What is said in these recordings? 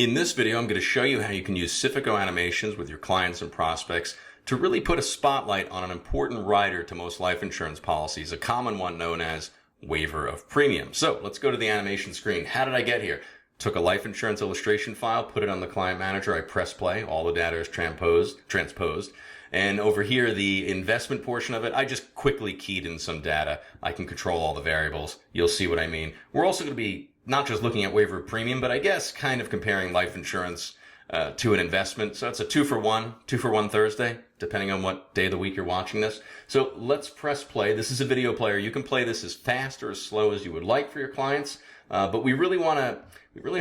In this video, I'm going to show you how you can use Cifico animations with your clients and prospects to really put a spotlight on an important rider to most life insurance policies, a common one known as Wavier of Premium. So let's go to the animation screen. How did I get here? Took a life insurance illustration file, put it on the client manager, I press play, all the data is transposed. And over here, the investment portion of it, I just quickly keyed in some data. I can control all the variables. You'll see what I mean. We're also going to be not just looking at Wavier of Premium, but I guess kind of comparing life insurance to an investment. So it's a two for one Thursday, depending on what day of the week you're watching this. So let's press play. This is a video player. You can play this as fast or as slow as you would like for your clients. But we really want to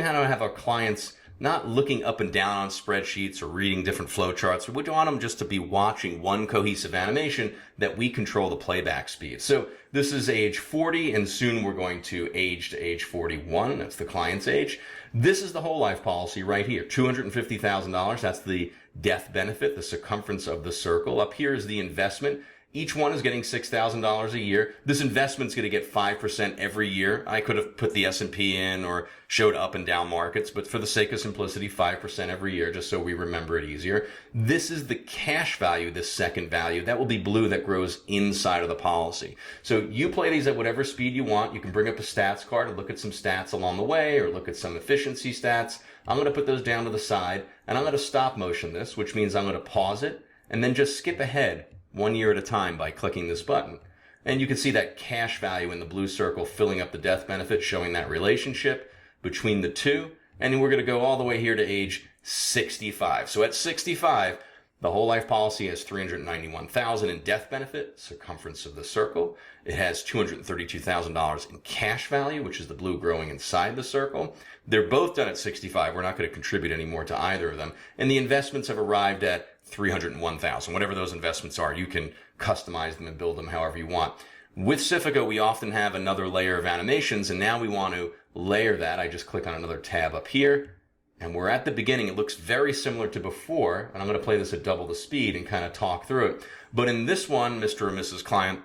have our clients not looking up and down on spreadsheets or reading different flowcharts. We want them just to be watching one cohesive animation that we control the playback speed. So this is age 40, and soon we're going to age to age 41. That's the client's age. This is the whole life policy right here, $250,000. That's the death benefit, the circumference of the circle. Up here is the investment. Each one is getting $6,000 a year. This investment's going to get 5% every year. I could have put the S&P in or showed up and down markets, but for the sake of simplicity, 5% every year, just so we remember it easier. This is the cash value, this second value. That will be blue, that grows inside of the policy. So you play these at whatever speed you want. You can bring up a stats card and look at some stats along the way or look at some efficiency stats. I'm going to put those down to the side, and I'm going to stop motion this, which means I'm going to pause it and then just skip ahead 1 year at a time by clicking this button. And you can see that cash value in the blue circle filling up the death benefit, showing that relationship between the two. And we're going to go all the way here to age 65. So at 65, the whole life policy has $391,000 in death benefit, circumference of the circle. It has $232,000 in cash value, which is the blue growing inside the circle. They're both done at 65. We're not going to contribute any more to either of them. And the investments have arrived at $301,000. Whatever those investments are, you can customize them and build them however you want. With Cifico, we often have another layer of animations, and now we want to layer that. I just click on another tab up here, and we're at the beginning. It looks very similar to before, and I'm going to play this at double the speed and kind of talk through it. But in this one, Mr. or Mrs. Client,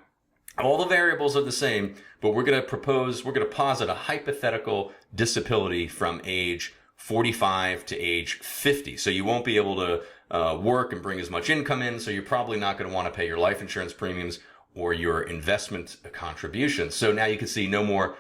all the variables are the same, but we're going to posit a hypothetical disability from age 45 to age 50. So you won't be able to work and bring as much income in, so you're probably not going to want to pay your life insurance premiums or your investment contributions. So now you can see no more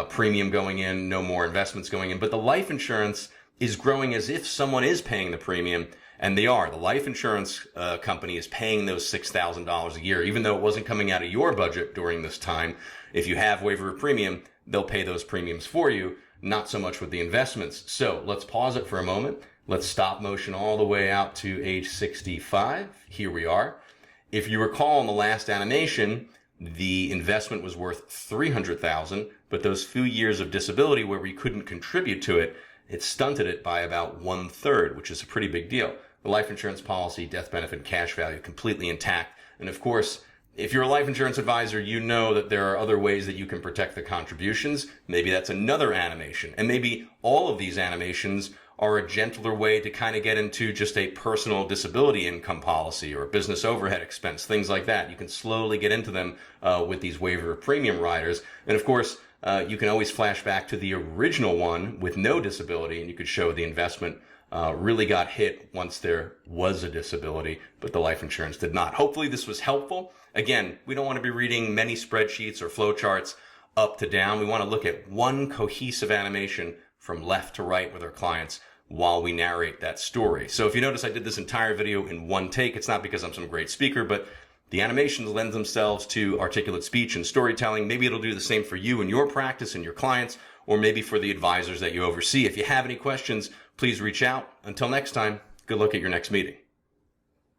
premium going in, no more investments going in, but the life insurance is growing as if someone is paying the premium, and they are. The life insurance company is paying those $6,000 a year, even though it wasn't coming out of your budget during this time. If you have Wavier of Premium, they'll pay those premiums for you, not so much with the investments. So let's pause it for a moment. Let's stop motion all the way out to age 65. Here we are. If you recall in the last animation, the investment was worth $300,000, but those few years of disability where we couldn't contribute to it, it stunted it by about 1/3, which is a pretty big deal. The life insurance policy, death benefit, cash value, completely intact. And of course, if you're a life insurance advisor, you know that there are other ways that you can protect the contributions. Maybe that's another animation. And maybe all of these animations are a gentler way to kind of get into just a personal disability income policy or a business overhead expense, things like that. You can slowly get into them with these Wavier of Premium riders. And of course, you can always flash back to the original one with no disability, and you could show the investment really got hit once there was a disability, but the life insurance did not. Hopefully this was helpful. Again, we don't want to be reading many spreadsheets or flowcharts up to down. We want to look at one cohesive animation from left to right with our clients while we narrate that story. So if you notice, I did this entire video in one take. It's not because I'm some great speaker, but the animations lend themselves to articulate speech and storytelling. Maybe it'll do the same for you in your practice and your clients, or maybe for the advisors that you oversee. If you have any questions, please reach out. Until next time, good luck at your next meeting.